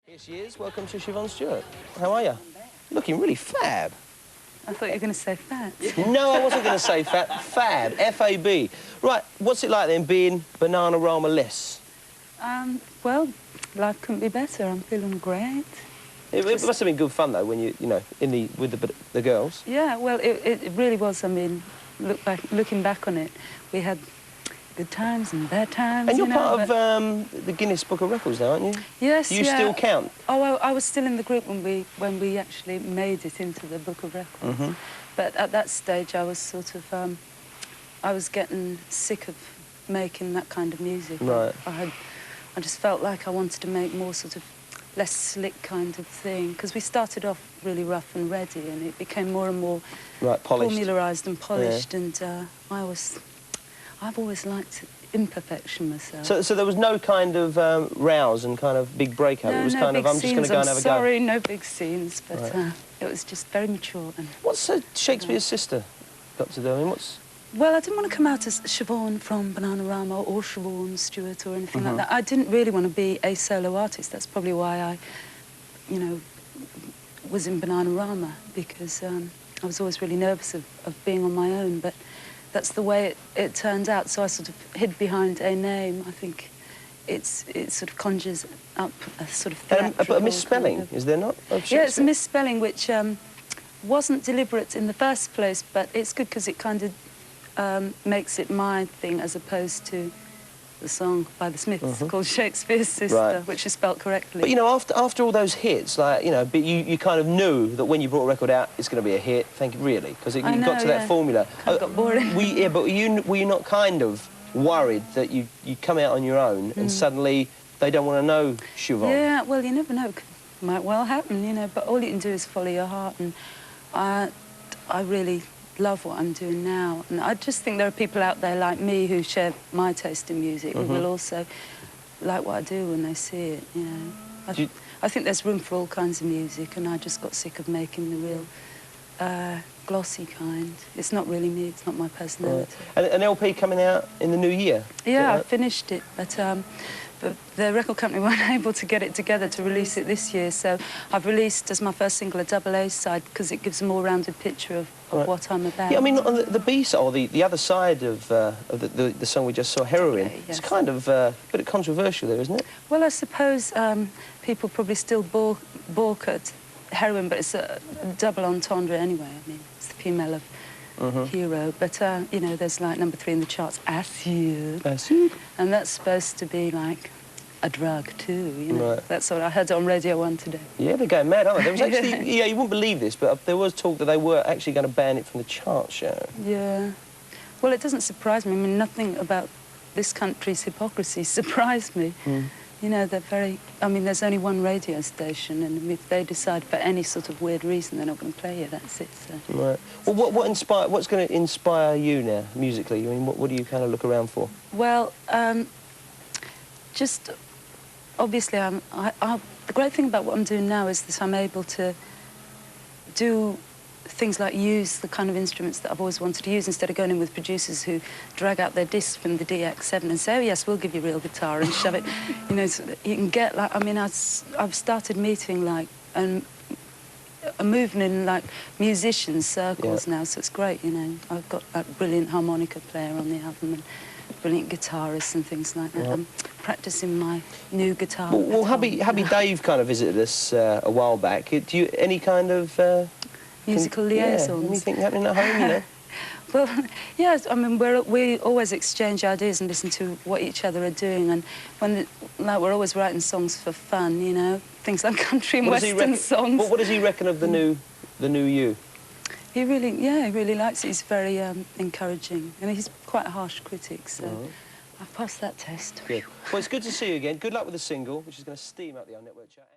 Here she is. Welcome to Siobhan Stewart. How are you? Looking really fab. I thought you were going to say fat. No, I wasn't going to say fat. Fab. F-A-B. Right, what's it like then being Bananarama-less? Well, life couldn't be better. I'm feeling great. It must have been good fun though when you know, with the girls. Yeah, well, it really was. I mean, looking back on it, we had good times and bad times. And you're part of the Guinness Book of Records now, aren't you? Yes. Do you still count? Oh, well, I was still in the group when we actually made it into the Book of Records. Mm-hmm. But at that stage, I was sort of I was getting sick of making that kind of music. Right. I just felt like I wanted to make more sort of less slick kind of thing, because we started off really rough and ready, and it became more and more formularised and polished. Yeah. And I've always liked imperfection myself. So there was no kind of rows and kind of big breakout. No, It was no kind big of I'm scenes. just going to go and have a go. Sorry, no big scenes, but right. It was just very mature. And what's Shakespeare's sister got to do? I mean, what's? Well, I didn't want to come out as Siobhan from Bananarama or Siobhan Stewart or anything like that. I didn't really want to be a solo artist. That's probably why I, you know, was in Bananarama, because I was always really nervous of being on my own, but that's the way it turned out. So I sort of hid behind a name. I think it sort of conjures up a sort of theatrical but a misspelling, kind of, is there not? Yeah, it's a misspelling which wasn't deliberate in the first place, but it's good because it kind of makes it my thing as opposed to the song by the Smiths called Shakespeare's Sister, right, which is spelt correctly. But, you know, after all those hits, like, you know, but you kind of knew that when you brought a record out, it's going to be a hit, really, because you got to that formula. It got boring. But were you not kind of worried that you come out on your own and suddenly they don't want to know Siobhan? Yeah, well, you never know. It might well happen, you know, but all you can do is follow your heart, and I really love what I'm doing now, and I just think there are people out there like me who share my taste in music who will also like what I do when they see it, you know. I think there's room for all kinds of music, and I just got sick of making the real glossy kind. It's not really me, it's not my personality. Right. And an LP coming out in the new year? Yeah, I finished it, but the record company weren't able to get it together to release it this year, so I've released as my first single a double A side, because it gives a more rounded picture of what I'm about. Yeah, I mean, on the B side, or the other side of the song we just saw, Heroin, yes, it's kind of a bit controversial there, isn't it? Well, I suppose people probably still balk at Heroin, but it's a double entendre anyway. I mean, it's the female of Hero, but you know, there's like #3 in the charts, Acid, and that's supposed to be like a drug too, you know. Right. That's what I heard on Radio 1 today. Yeah, they're going mad, aren't they? There was actually, yeah, you wouldn't believe this, but there was talk that they were actually going to ban it from the chart show. Yeah. Well, it doesn't surprise me. I mean, nothing about this country's hypocrisy surprised me. You know, they're very... I mean, there's only one radio station, and if they decide for any sort of weird reason they're not going to play you, that's it, so... Right. Well, what's going to inspire you now, musically? I mean, what do you kind of look around for? Well, just... Obviously, the great thing about what I'm doing now is that I'm able to do things like use the kind of instruments that I've always wanted to use, instead of going in with producers who drag out their discs from the DX7 and say, oh, yes, we'll give you real guitar and shove it. You know, so you can get, like, I mean, I've started meeting, like, and moving in, like, musician circles now, so it's great, you know. I've got a brilliant harmonica player on the album and brilliant guitarists and things like that. I'm practising my new guitar. Well, Hubby Dave kind of visited us a while back. Do you any kind of musical liaisons? Yeah, anything happening at home, you know? Well, yes. I mean, we always exchange ideas and listen to what each other are doing, and like we're always writing songs for fun, you know, things like country and western songs. What does he reckon of the new you? He really likes it. He's very encouraging, and he's quite a harsh critic, so I've passed that test. Good. Well, it's good to see you again. Good luck with the single, which is going to steam up the On Network chat.